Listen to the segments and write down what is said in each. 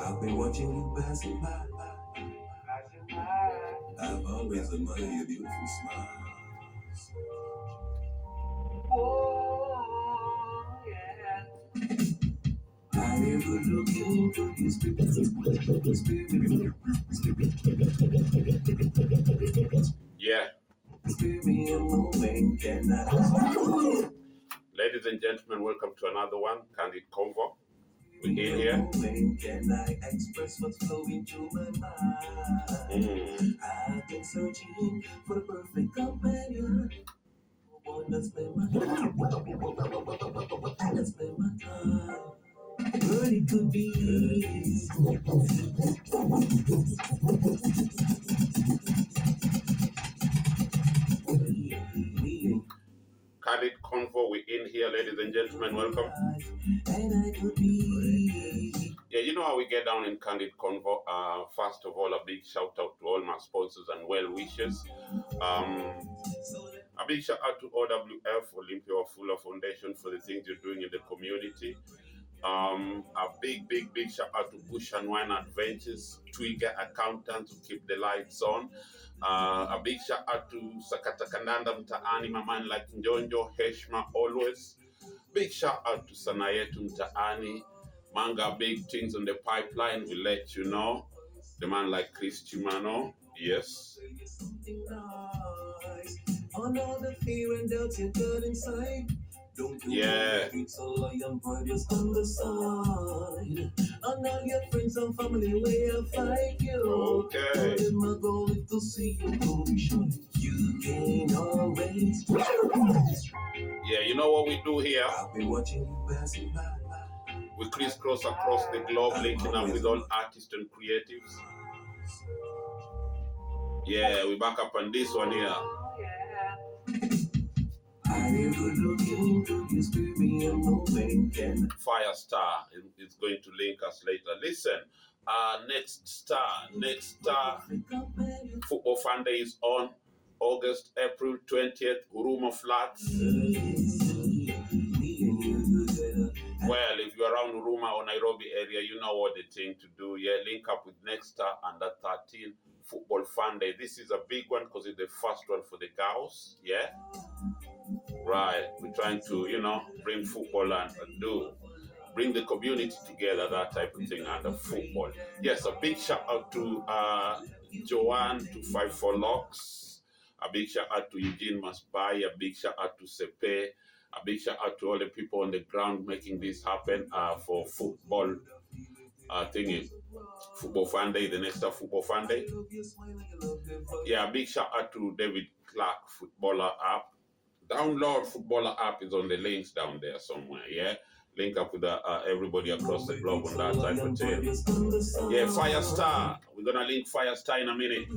I've been watching you passing by. I've always admired your beautiful smile. Oh, yeah. I never look into this Yeah. Ladies and gentlemen, welcome to another one, Candid Convo. We're in here. Can I express what's flowing through my mind? I've been searching for the perfect companion. One that's been my time. That's been my time. But it could be Candid Convo, we're in here, ladies and gentlemen, welcome. Yeah, you know how we get down in Candid Convo. First of all, a big shout out to all my sponsors and well wishers. A big shout out to OWF, Olympia Fuller Foundation, for the things you're doing in the community. A big shout out to Bush and Wine Adventures, Twigger Accountants who keep the lights on. A big shout out to Sakata Kananda Mtaani, my man like Njonjo, Heshma always. Big shout out to Sanayetu Mtaani, Manga, big things on the pipeline, we'll let you know. The man like Chris Chimano, yes. Yeah. It's all I am just on the side. And all your friends and family will fight you. Okay. My goal is to see you go. You can always. Yeah, you know what we do here? I've been watching you passing by. We crisscross across the globe, linking up with all artists and creatives. Yeah, we back up on this one here. Fyah Sthar is going to link us later. Listen, next star football fun day is on August, April 20th, Huruma Flats. Well, if you're around Huruma or Nairobi area, you know what the thing to do. Yeah, link up with Next Star under 13 football fun day. This is a big one because it's the first one for the girls. Yeah. Right, we're trying to, bring football and bring the community together, that type of thing under football. Yes, a big shout out to Joanne, to 54 Locks, a big shout out to Eugene Masbai, a big shout out to Sepe, a big shout out to all the people on the ground making this happen for football Football Fun Day, the next Football Fun Day. Yeah, a big shout out to David Clark, Footballer app. Download Footballer app, is on the links down there somewhere, yeah? Link up with everybody across the globe on that type of thing. Yeah, Fyah Sthar. We're going to link Fyah Sthar in a minute.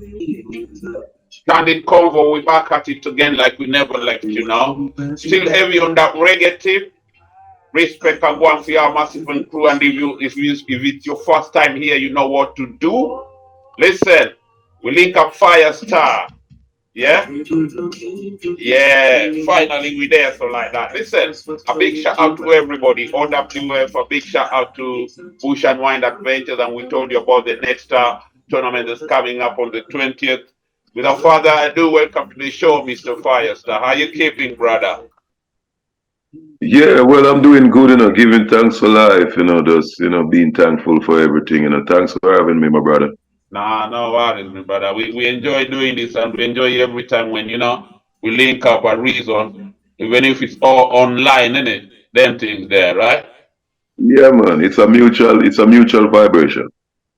Candid Convo, we're back at it again like we never left, Still heavy on that reggae tip. Respect and one for your massive and crew. And if it's your first time here, you know what to do. Listen, we link up Fyah Sthar. Yeah? Yeah, finally we're there, so like that. Listen, a big shout out to everybody. OWF, a big shout out to Bush and Wine Adventures, and we told you about the next tournament that's coming up on the 20th. Without further ado, welcome to the show, Mr. Fyah Sthar. How you keeping, brother? Yeah, well, I'm doing good, giving thanks for life, just, being thankful for everything, Thanks for having me, my brother. Nah, no worries, my brother. We enjoy doing this, and we enjoy every time when, we link up a reason, even if it's all online, innit? Them things there, right? Yeah, man. It's a mutual vibration.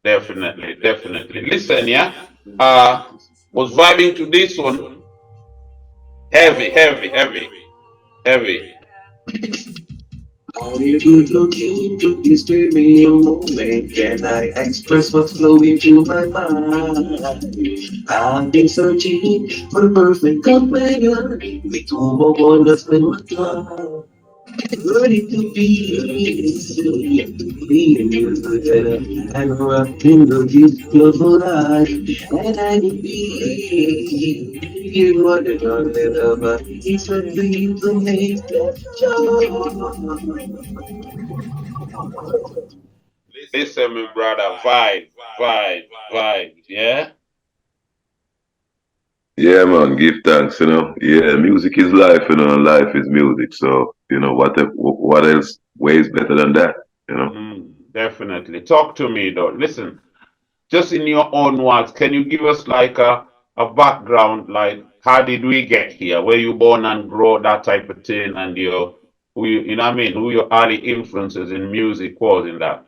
Definitely. Listen, yeah. Was vibing to this one. Heavy. All you good looking to disturb me a moment. Can I express what's flowing through my mind? I've been searching for the perfect companion. With whom I wanna spend my time. Ready to be in you together. And rocking the beautiful life. And I will be. You are the one that ever. It's a dream to make that joy. Listen, my brother, vibes, yeah? Yeah, man, give thanks, Yeah, music is life, and life is music. So, what else ways better than that? Definitely. Talk to me though. Listen, just in your own words, can you give us like a background, like how did we get here? Where you born and grow, that type of thing, and your who you know what I mean, who your early influences in music was in that.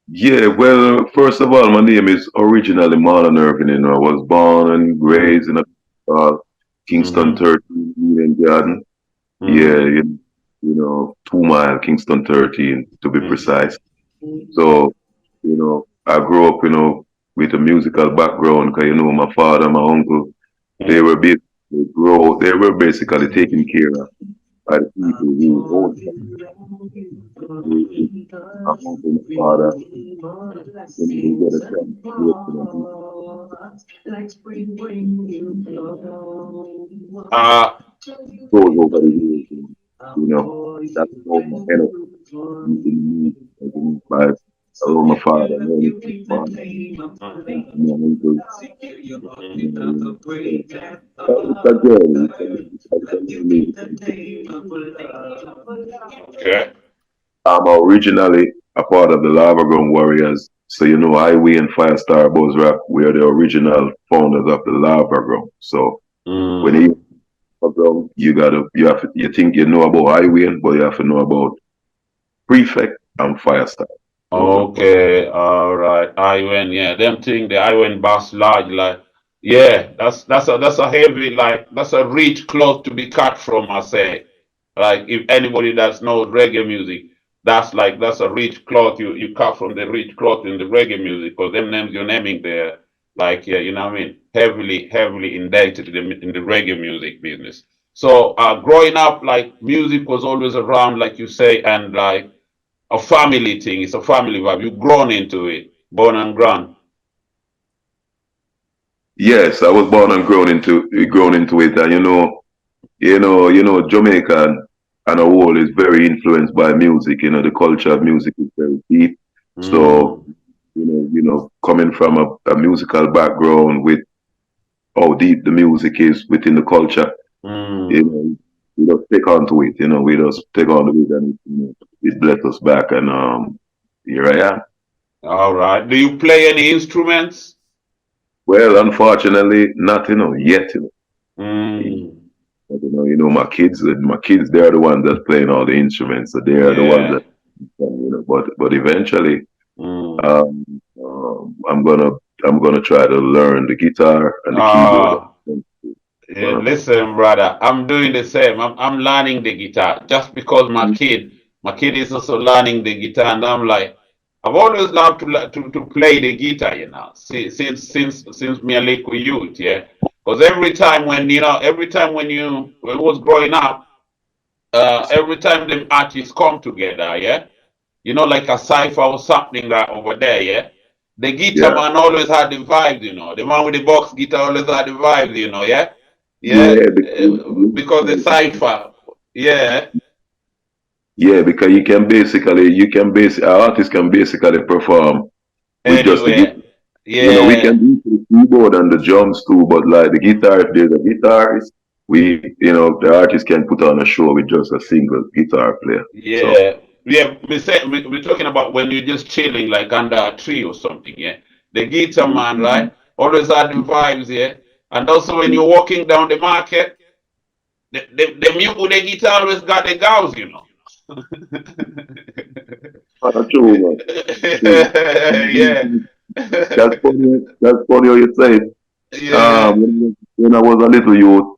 Yeah, well, first of all, my name is originally Marlon Irvin. I was born and raised in a uh, Kingston Mm-hmm. 13 Eden Garden. Yeah, Mm-hmm. 2 mile Kingston 13 to be Mm-hmm. precise. So, I grew up, with a musical background because, my father, my uncle, they were Mm-hmm. basically they were basically taken care of by the people who owned the my uncle, my father, we get a chance to work, Uh goes over the years, you know, that's all my energy in me, by along my father, learning from my father, and from my uncle, so, it's a journey, it's a journey. okay. I'm originally a part of the Lava Gun Warriors. So Highway and Fyah Sthar Buzz Rap, we are the original founders of the Lava Gun. So when you Mm. Lava Gun, you think you know about Highway, but you have to know about Prefect and Fyah Sthar. Those are the Okay, all right. I went, yeah. Them thing, the I went bass large, like, yeah. That's a heavy, like, that's a rich cloth to be cut from. I say, like, if anybody that knows reggae music, that's a rich cloth. You cut from the rich cloth in the reggae music, because them names you're naming there, like, yeah, you know what I mean, heavily indicted in the reggae music business. So, growing up, like, music was always around, like you say, and like a family thing. It's a family vibe. You've grown into it, born and grown. Yes, I was born and grown into it, and Jamaica and a whole is very influenced by music. The culture of music is very deep. So, Mm, coming from a musical background with how deep the music is within the culture, you mm. know, we just take on to it, we just take on to it and it bless us back and here I am. All right. Do you play any instruments? Well, unfortunately, not, yet, Mm, But, my kids, they're the ones that's playing all the instruments, so they are the ones yeah. that, but eventually, Mm. um, I'm gonna try to learn the guitar and the keyboard. Uh, yeah, listen, brother, I'm doing the same. I'm learning the guitar just because my kid is also learning the guitar, and I'm like, I've always loved to play the guitar, since me a little youth, yeah. Because every time when I was growing up, every time them artists come together, yeah, like a cipher or something like over there, yeah. The guitar Yeah, man always had the vibes, the man with the box guitar always had the vibes, yeah, yeah, yeah, because the cipher, yeah. because an artist can basically perform with just the guitar. Anyway, We yeah, can do the keyboard and the drums too, but like the guitar, if there's a guitarist, the artist can put on a show with just a single guitar player. So, yeah, yeah. We're talking about when you're just chilling like under a tree or something, yeah. The guitar man, right? Always had the vibes, yeah. And also when you're walking down the market, the mute with the guitar always got the gals. true, man. True. Yeah. That's funny how you say it. Yeah. When I was a little youth,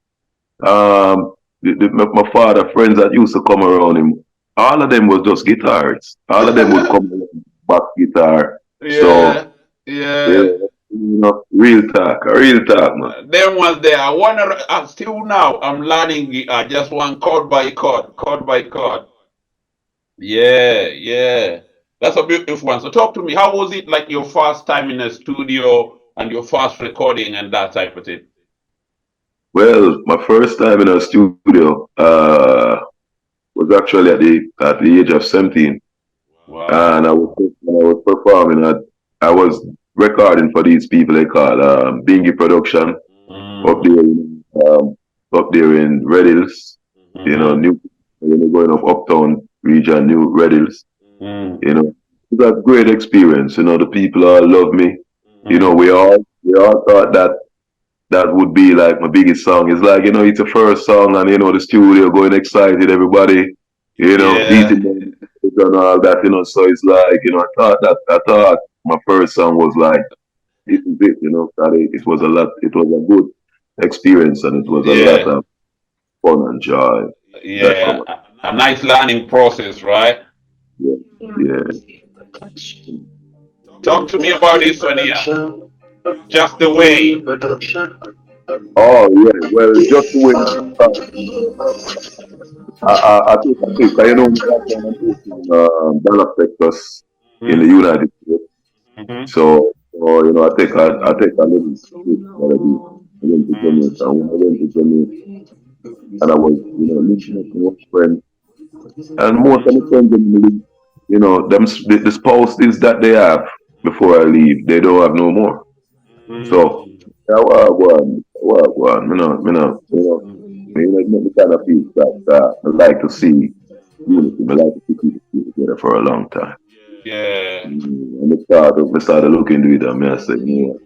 my father friends that used to come around him, all of them was just guitarists. All of them would come around back guitar. So Yeah. yeah, Yeah. real talk, man. Then was there. Still now, I'm learning just one chord by chord, chord by chord. Yeah, yeah. That's a beautiful one. So talk to me. How was it like your first time in a studio and your first recording and that type of thing? Well, my first time in a studio was actually at the age of 17, Wow. and when I was performing, I was recording for these people they call Bingy Production up there up there in Red Hills, new when you're going up uptown region, New Red Hills, you know. It was a great experience, the people all love me. We all thought that would be like my biggest song. It's like, it's the first song and the studio going excited, everybody, Yeah. beating them and all that, so it's like, I thought my first song was like this is it, that it was a lot, it was a good experience and it was a lot Yeah. of fun and joy that come. Yeah. A nice learning process, right? Yeah, yeah. Talk to me about this one here. Just the way. Oh yeah, well, just the way I think, we got one in Dallas, Texas, in the Mm. United States. Mm-hmm. So I take a little trip that I did. I went to Mm. Jamaica. And when I went to Jamaica, and I was, meeting up with one friend, and most of the friends in the league, the spouses that they have before I leave, they don't have no more. So, Mm. yeah, well, me kind of feel that I like to see unity. I like to see people stay together for a long time. Yeah. And I started looking into it and I said, Mm.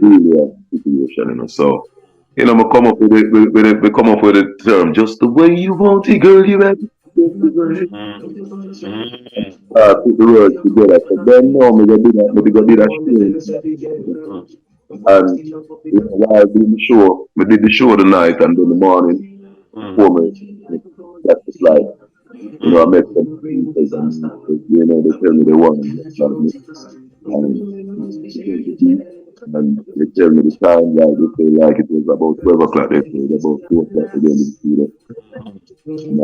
really a situation, So, I come up with it, we come up with the term, just the way you want it, girl, you have it. Just the way. Mm. Mm. Put the words together. So then now me go do that shit. Mm. And while doing the show, we did the show the night and then the morning Mm. before me got the flight. I Mm. met some people and they tell me they want to get me. And they go to eat and they tell me the time, like they say like it was about 12 o'clock, they said about 2 o'clock again in the studio. And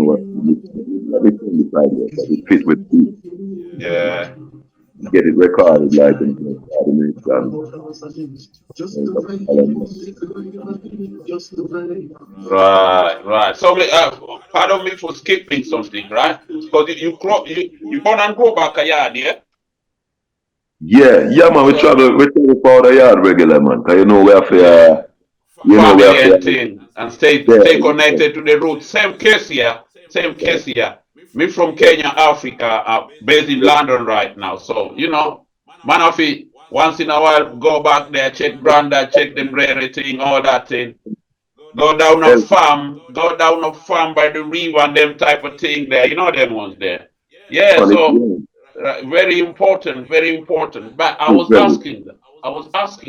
what, let me tell you that it fit with me. Yeah. Get it recorded like in and Right, right. So, pardon me for skipping something, right? Because you born and grow back a yard, yeah? yeah, man, So, we travel for the yard regular, man. Cause we have to, yeah, we family have to, and thing, and stay yeah, connected to the roots. Same case here, same yeah, case here. Me from yeah, Kenya, Africa, based in yeah. London right now. So, man of it, once in a while, go back there, check Branda, check them rare thing, all that thing. Hell, Go down a farm by the river and them type of thing there. You know them ones there. Yeah, man, so very important, very important. But I was asking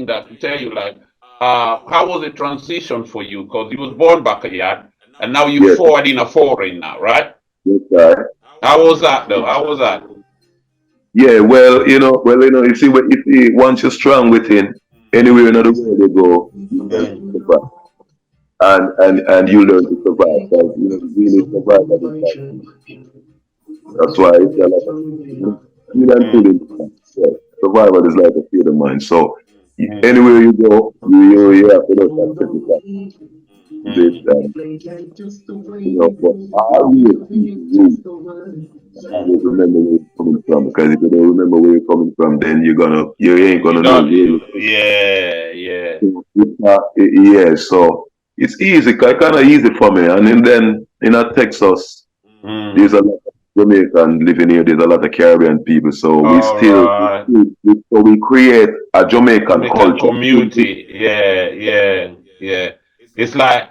that to tell you like, how was the transition for you? Because you was born backyard and now you yes, forward in a foreign now, right? yes, How was that though? How was that? yeah. You see, once you're strong within, anywhere in the world you go, you learn to Mm, survive, and you learn to survive. So, really survive at this time. That's why it's a lot of feel and mm, feeling. Yeah. Survival is like a state of mind. So mm, anywhere you go, you have to look at critical this mm, but I always keep the rule. Always mm. remember where you're coming from. Because if you don't remember where you're coming from, then you ain't You gonna know don't, really. yeah, yeah. Yeah, so it's easy, kind of easy for me. And then in Texas, there's Mm. a lot of Jamaican living here. There's a lot of Caribbean people. So All right. we create a Jamaican Jamaican culture. community. Yeah, yeah, yeah. It's like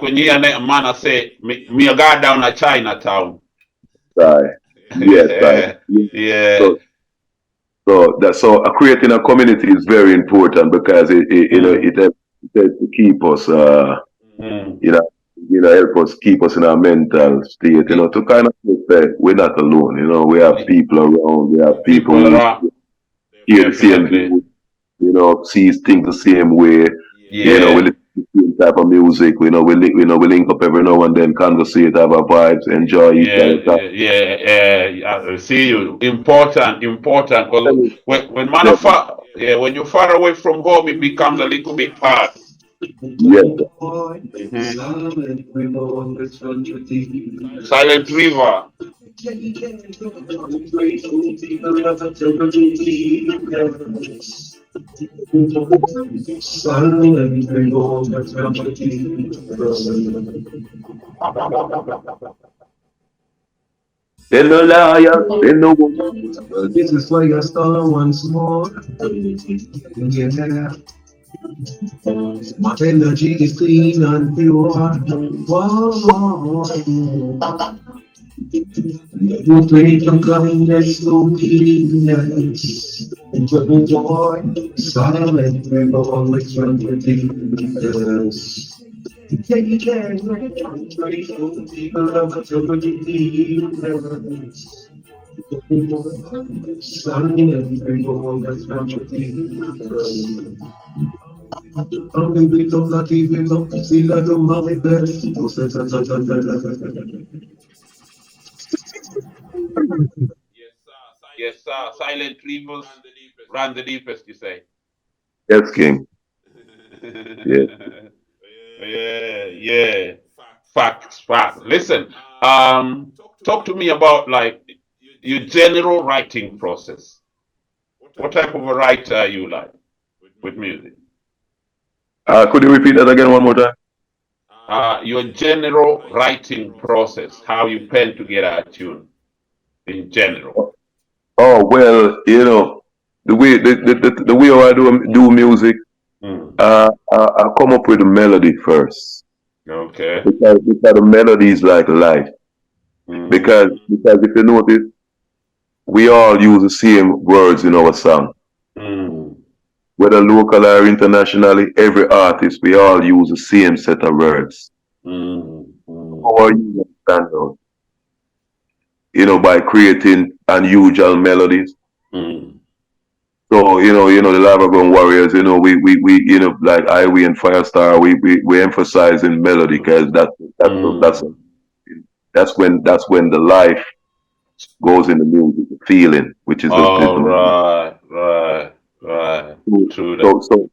when you and a man I say me a guy down at Chinatown. Right. Yes, right. Yeah, Yeah. yeah. So creating a community is very important because Mm, it helps to keep us mm. you know help us keep us in our mental state, to kind of feel that we're not alone, we have people around, we have people People who around, hear the same definitely. views, sees things the same way, we Yeah. listen to the same type of music, we link up every now and then, conversate, have our vibes, enjoy each Yeah, other time. yeah, yeah. I see you. Important, important. Because when man Yeah, are far, yeah, when you're far away from home, it becomes a little bit hard. Yes. Silent River. They no liar, they no woman. Well, this is Fyah Sthar once more. Yeah. My energy is clean and pure. Whoa. You pray from kindness to kindness. Enjoy joy, silent river always run for Jesus. Take care, grateful people of the silent river always run for Jesus. Only we don't not even know, see like a mommy best. Yes, sir. Silent Rivers run the deepest, you say. Yes, King. Yeah. Yeah, yeah. Facts, facts. Listen, talk to me about like your general writing process. What type of a writer are you like with music? Could you repeat that again one more time? Your general writing process, how you pen together a tune in general. Oh well, the way I do music, Mm. I come up with a melody first Okay. because the melody is like life. Mm-hmm. Because if you notice, we all use the same words in our song, Mm. whether local or internationally. Every artist, we all use the same set of words. Mm. Mm. How are you stand out? By creating unusual melodies. Mm. So the Lava Warriors. Like Iwe and Fyah Sthar, we emphasize in melody because Mm. that's when the life goes in the music, the feeling, which is All the right, right, right. True that. so so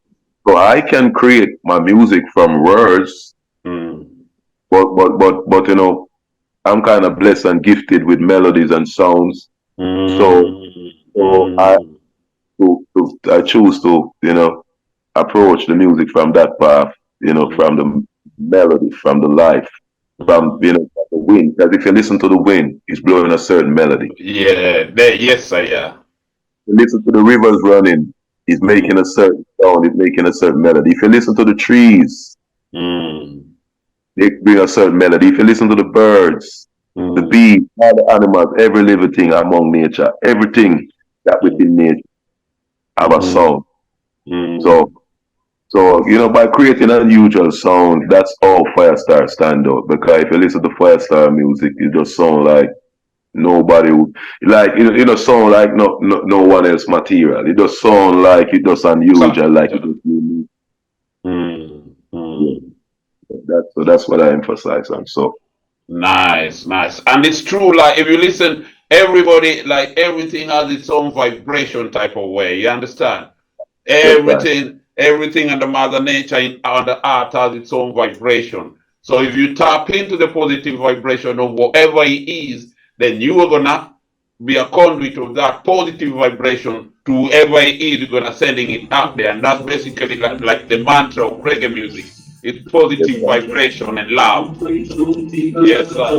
so I can create my music from words, Mm. but I'm kind of blessed and gifted with melodies and sounds. So Mm. so Mm. I choose to approach the music from that path, from Mm. the melody, from the life, Mm. from the wind. Because if you listen to the wind, it's blowing a certain melody. Yeah, there, yes, I yeah. If you listen to the rivers running, it's making Mm. a certain sound, it's making a certain melody. If you listen to the trees, Mm. they bring a certain melody. If you listen to the birds, the Mm. bees, all the animals, every living thing among nature, everything that Mm. within nature have a Mm. sound. So Mm. by creating unusual sound, that's how Fyah Sthar stand out. Because if you listen to Fyah Sthar music, it just sound like nobody would, like it just sound like no one else material. It just sound like it just Something unusual, like it unusual. just unique. Mm. Yeah. Mm. That's what I emphasize on. So Nice, nice. And it's true, like if you listen, everybody, like everything has its own vibration type of way. You understand? yes, sir. Everything under Mother Nature in under art has its own vibration. So if you tap into the positive vibration of whatever it is, then you are gonna be a conduit of that positive vibration to whoever it is, you're gonna sending it out there. And that's basically like the mantra of reggae music. It's Yes, positive sir. vibration and love. Yes, sir.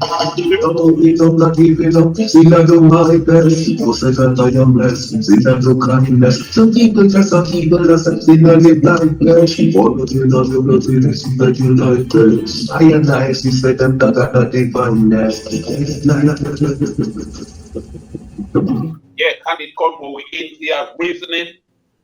Don't give up, not give it up. See like a my best. No second I am blessed. See like a kindness. Some people just some people just see like it like that. All the things of your blood, you see like you like that. I am nice, you say them that are divineness. Yeah, Candid Convo, we in here reasoning,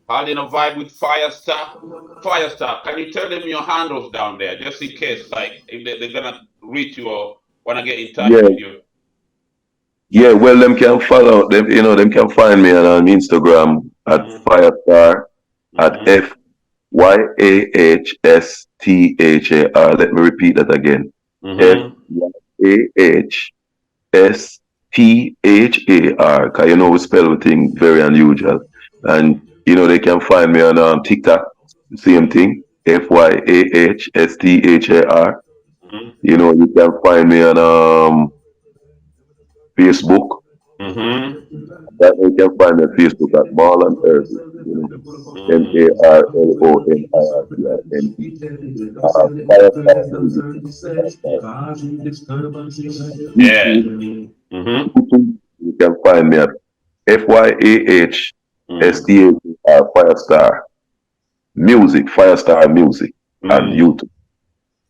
having a vibe with Fyah Sthar. Fyah Sthar, can you tell them your handles down there, just in case, like, if they're gonna reach you or wanna get in touch with Yeah, you? yeah. Well, them can follow them. Them can find me on Instagram at Mm-hmm. Fyah Sthar at Mm-hmm. FYAHSTHAR. Let me repeat that again. Mm-hmm. FYAHSTHAR. Fyar, because you know we spell the thing very unusual. And you know they can find me on TikTok, same thing, Fyahsthar. Mm-hmm. You know, you can find me on Facebook. Mm-hmm. That you can find me on Facebook at Marlon Irving. You know, MarlonIrving. Firestar Music. Firestar. Yeah. YouTube, Mm-hmm. YouTube, you can find me at Mm. Fyahstar Firestar Music, Firestar Music, and Mm. YouTube.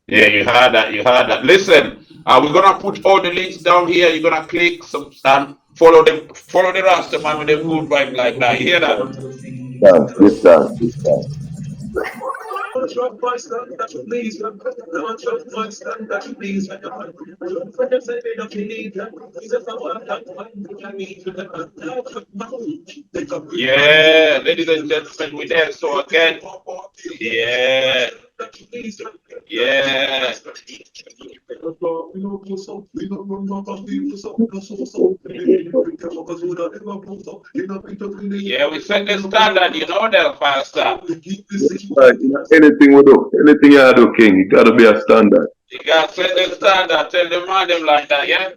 Yeah, you heard that. You heard that. Listen, we're gonna put all the links down here. You're gonna click some and follow them. Follow the Rasta man with them good vibe like that. You hear that? Thanks, yes, thanks, yes, thanks. Yeah, ladies and gentlemen, we're there. So again, yeah, yeah. Yeah, we set the standard, you know that faster. Right, you know, anything we do, anything you do, King, it gotta be a standard. You gotta set the standard, tell them man them like that, yeah?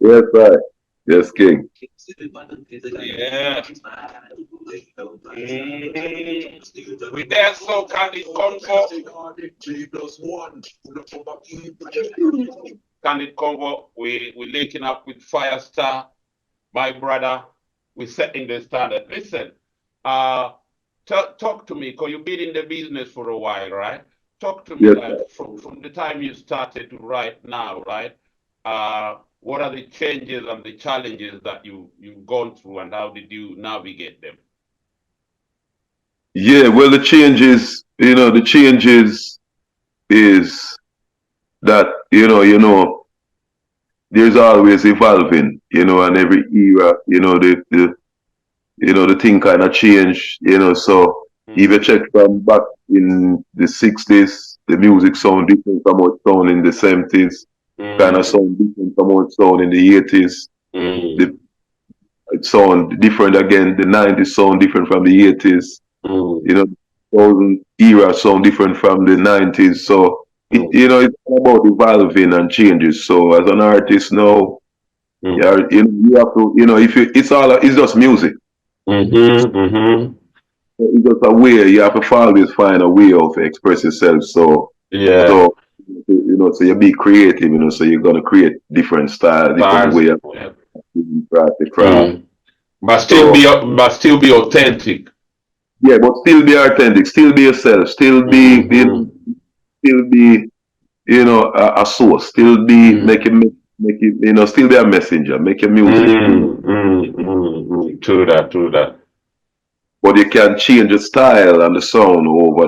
Yes, right. Yes, King. Yeah. Mm-hmm. We there so Candid Convo. Candid Convo, we linking up with Fyah Sthar, my brother. We're setting the standard. Listen, uh, talk to me, because you've been in the business for a while, right? Talk to me Yes, like right. from the time you started to right now, right? What are the changes and the challenges that you've gone through, and how did you navigate them? Yeah, well, the changes is that, there's always evolving, and every era, the thing kind of change, so if you Mm, check from back in the 60s, the music sound different from what it sound in the 70s, kind of mm, sound different from what it sound in the 80s, the mm, it sound different again, the 90s sound different from the 80s, mm, you know, 2000 era sound different from the 90s, so mm, it's all about evolving and changes. So as an artist now, mm, yeah, you have to, if you, it's just music. mm-hmm, mm-hmm. It's just a way. You have to always find a way of express yourself. Yeah, So so you be creative. So you're gonna create different style, different stars. way of Yeah. the craft. Mm. So But still be authentic. yeah, but still be authentic, still be yourself, still be, Mm-hmm. still be, a source, still be Mm. make it, still be a messenger, make your music. Mm, mm, mm, mm. True that, true that. But you can change the style and the sound over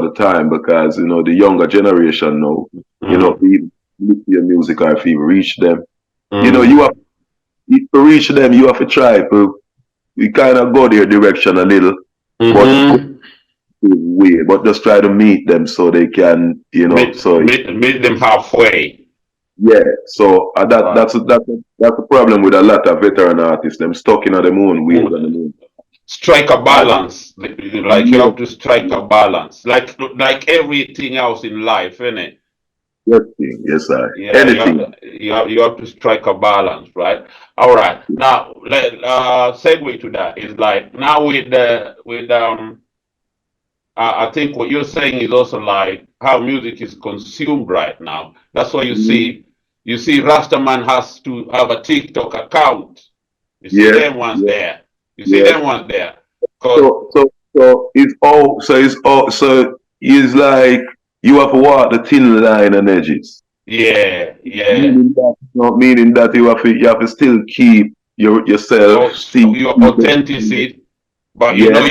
the time, because the younger generation now, if Mm, you listen to your music or if you reach them, you have mm, to reach them. You have to try to you kind of go their direction a little, but go mm-hmm. the way. But just try to meet them so they can, so Meet them halfway. yeah. So Right. that's a problem with a lot of veteran artists. Them stuck in their own ways and their own. Strike a balance. Like you Yes, have to strike a balance. Like everything else in life, innit? yes, King. Yes, I. Yeah, Anything. you have to strike a balance, right? All right. Now let segue to that is like now with I think what you're saying is also like how music is consumed right now. That's why you see Rastaman has to have a TikTok account. You see Yes, them ones yes, there. You see yes. them ones there. Cause So it's like you have to walk the thin line and edges. yeah, yeah. Meaning that, meaning that you have to still keep yourself, still Your keep it, authenticity, but you know yes,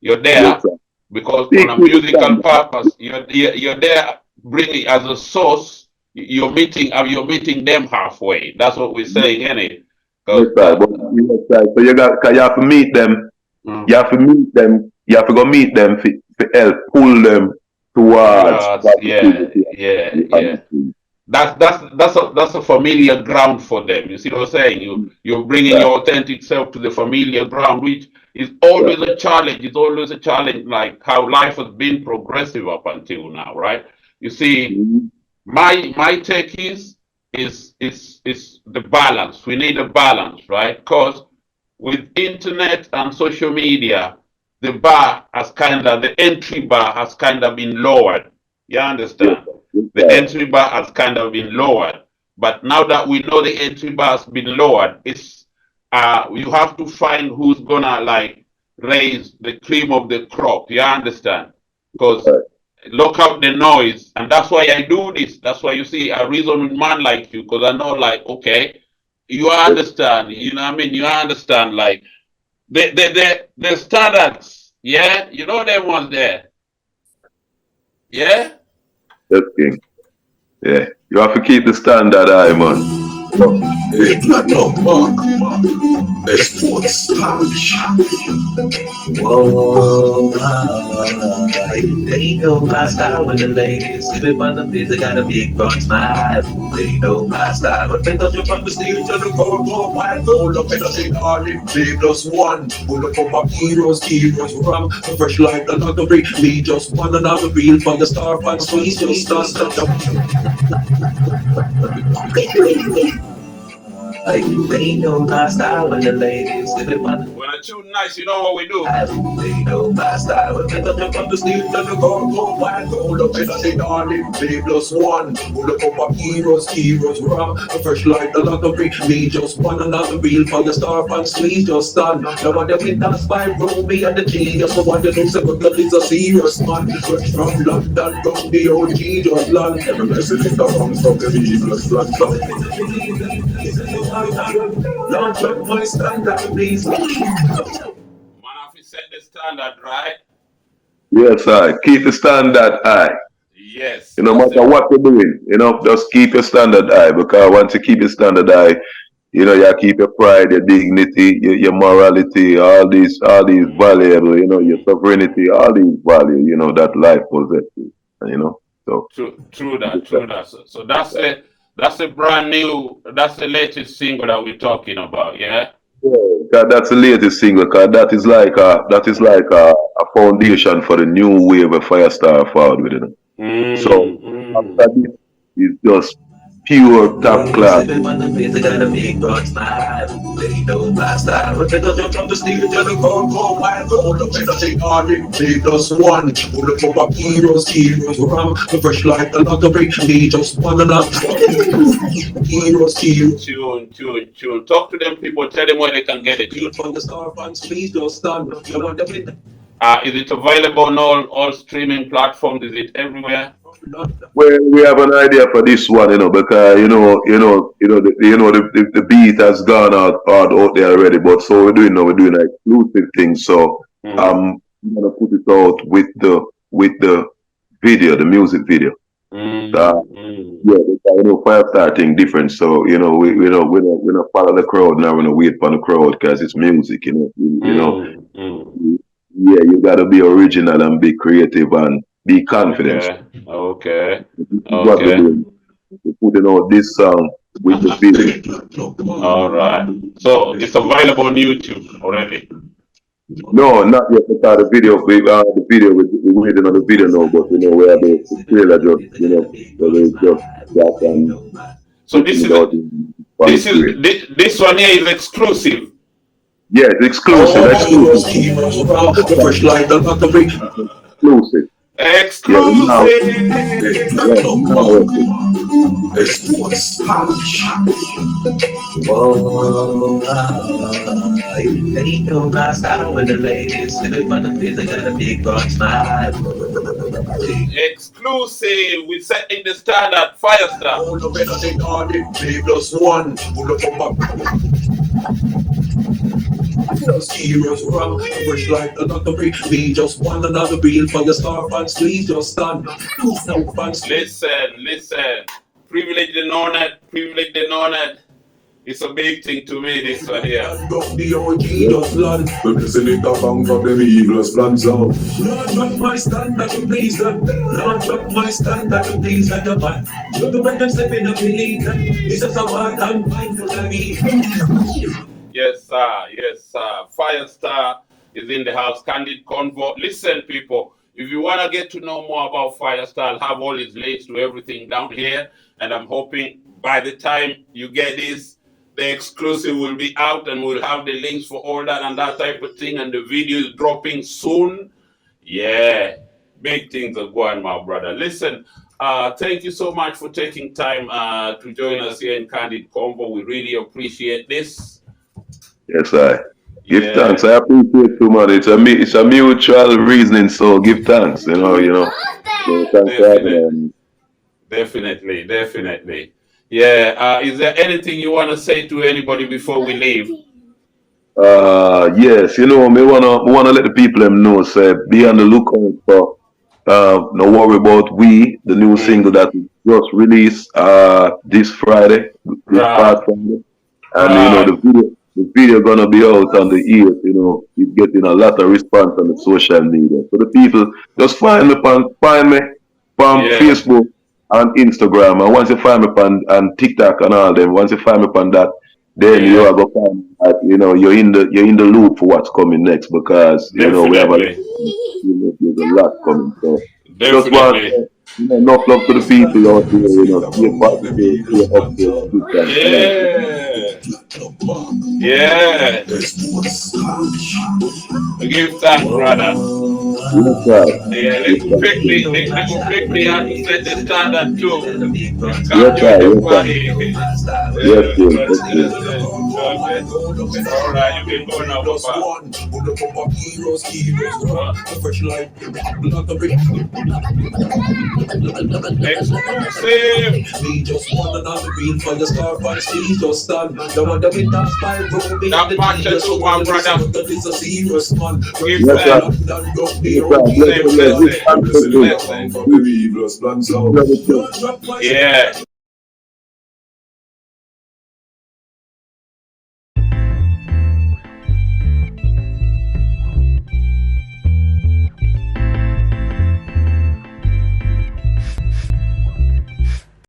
you're yes, there sir. because Still on a keep the musical standard. purpose. You're there bringing as a source. You're meeting them halfway. That's what we're saying, innit? Yes, Because sir. But yes, sir. So you have to meet them. You mm, have to meet them. You have to go meet them for help pull them towards yeah, positivity yeah, and yeah. honesty. that's a familiar ground for them. You see what I'm saying? You're bringing Right. your authentic self to the familiar ground, which is Yeah. always a challenge. It's always a challenge, like how life has been progressive up until now, right? You see, Mhm. my take is the balance. We need a balance, right? Because with internet and social media, the entry bar has kind of been lowered. You Yes, understand? sir. Yes, The sir. entry bar has kind of been lowered. But now that we know the entry bar has been lowered, it's you have to find who's gonna like raise the cream of the crop. You understand? Because Right. look out the noise, and that's why I do this. That's why you see I reason with man like you, because I know like okay, you Yes, understand. You know what I mean? You understand like the standards. Yeah, you know them ones there. Yeah. yes, King. Yeah. You have to keep the standard high, man. Oh, It's not no mark. It's what's Whoa, they know my style when the ladies sitting on the biz, I got a big broad smile. They know my style, but they touch up on the stage and the go wide roll up in the thing all in play plus one. Pull up my heroes rum, fresh like another break. Me just one another reel from the star and squeeze just dust they know my style when the ladies sitting on the When I tune nice, you know what we do. they know my style. When they touch up the stage and the go wide roll up in the thing all in play plus one. Pull up my heroes rum, fresh like another break. Me just one another reel from the star and squeeze just done. Now when they dance by Ruby and the genius, so what they know, so that is a serious man. Fresh from London, from the OG just land. Every blessing is the wrong, so the Jesus launch up my standard, please. Man, have to set the standard right. yes, I keep the standard high. Yes, No that's matter it. what you're doing, just keep your standard high because once you keep your standard high, you keep your pride, your dignity, your morality, all these valuable, your sovereignty, all these values, that life possesses, you know. So True that, true that. So that's a brand new, that's the latest single that we're talking about. Yeah. yeah, that's the latest single, cause that is like a foundation for the new wave of Firestar forward with it. So Mm. after this is just pure top Ladies class. sitting on the biz, I got a big broad smile. They know my style. When they touch up the stage and the go wide roll up in the thing all in play plus one. Pull up my heroes rum, fresh like another break. Me just one another heroes. Tune. Talk to them people. Tell them where they can get it. Feel from the star fans, please don't stand. You want to win. Is it available on all streaming platforms? Is it everywhere? We have an idea for this one, because the beat has gone out there already. But so we're doing an exclusive thing. So Mm. I'm gonna put it out with the video, the music video. Uh, Mm. yeah, because, Fyah Sthar thing different. So we don't follow the crowd now. We don't wait for the crowd because it's music. Mm. Yeah, you gotta be original and be creative and be confident. Okay. Okay. This is what we're Okay. doing. We're putting out this song with the video. All right. So it's available on YouTube already. No, not yet because we're waiting on the video now, but we have the trailer so we just got So pushing this it is out in one this is straight. this one here is exclusive. Yeah, it's exclusive, exclusive. The fresh light of the break. Exclusive. Yeah, Exclusive. we now work it. It's what's Whoa, they know my style when the ladies sitting on the biz, I got a big broad smile. Exclusive. We setting the standard. Fire star. All the better they got it, play plus one. Pull up plus heroes rum, fresh like another break. Me just one another reel for the star fans, please just stand. No fans, Listen. Privilege the known it. Privilege the known it. It's a big thing to me, this one here. The OG blood, we're missing it among of them evilest plans out. Not drop my standard to please them. Not drop my standard to please the man. You're the one that's stepping up in the This is a hard and mindful of me. Yes, sir. Yes, sir. Fyah Sthar is in the house. Candid Convo. Listen, people, if you want to get to know more about Fyah Sthar, I'll have all his links to everything down here. And I'm hoping by the time you get this, the exclusive will be out and we'll have the links for all that and that type of thing. And the video is dropping soon. Yeah, big things are going, my brother. Listen, thank you so much for taking time to join us here in Candid Convo. We really appreciate this. Yes, I give thanks. I appreciate too much. It's a mutual reasoning. So give thanks. You know. So thanks for having me. Definitely. Yeah. Is there anything you want to say to anybody before we leave? Yes. You know, me wanna let the people them know. Say, be on the lookout for. No worry about the new single that we just released this Friday, this past Friday. And you know the video gonna be out on the ears, you know, it's getting a lot of response on the social media. So the people just find me on Facebook and Instagram. And once you find me on TikTok and all them, once you find me on that, then you are gonna find that, you know, you're in the loop for what's coming next because you know we have there's a lot coming. So just want enough love to the people out there, you know, stay positive, Give thanks, brother. Yes, Let's quickly have to set the standard too. All right, you can go now, Papa. Exclusive. We just want another green for the star, but she just stand. The one that we top spy, bro. That matches to one brother. That is a serious man. Yeah.